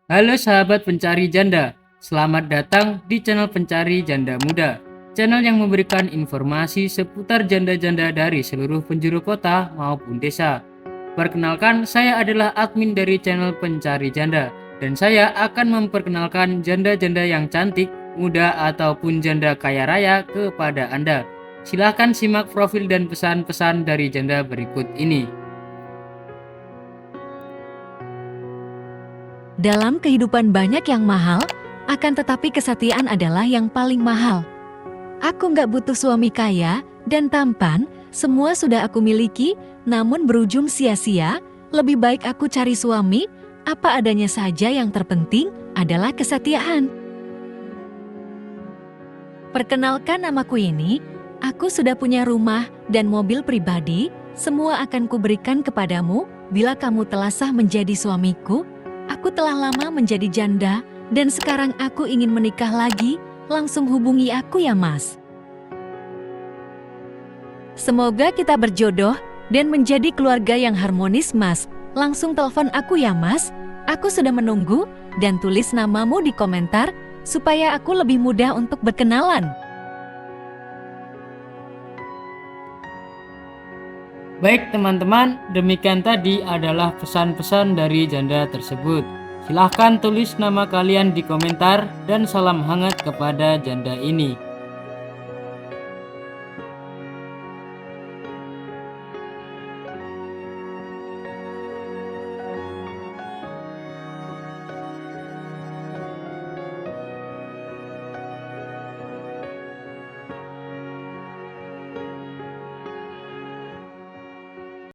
Halo sahabat pencari janda, selamat datang di channel Pencari Janda Muda. Channel yang memberikan informasi seputar janda-janda dari seluruh penjuru kota maupun desa. Perkenalkan, saya adalah admin dari channel Pencari Janda, dan saya akan memperkenalkan janda-janda yang cantik, muda, ataupun janda kaya raya kepada Anda. Silahkan simak profil dan pesan-pesan dari janda berikut ini. Dalam kehidupan banyak yang mahal, akan tetapi kesetiaan adalah yang paling mahal. Aku nggak butuh suami kaya dan tampan, semua sudah aku miliki, namun berujung sia-sia. Lebih baik aku cari suami, apa adanya saja, yang terpenting adalah kesetiaan. Perkenalkan, namaku ini, aku sudah punya rumah dan mobil pribadi, semua akan kuberikan kepadamu bila kamu telah sah menjadi suamiku. Aku telah lama menjadi janda, dan sekarang aku ingin menikah lagi. Langsung hubungi aku ya, Mas. Semoga kita berjodoh dan menjadi keluarga yang harmonis, Mas. Langsung telepon aku ya, Mas. Aku sudah menunggu, dan tulis namamu di komentar supaya aku lebih mudah untuk berkenalan. Baik teman-teman, demikian tadi adalah pesan-pesan dari janda tersebut. Silahkan tulis nama kalian di komentar dan salam hangat kepada janda ini.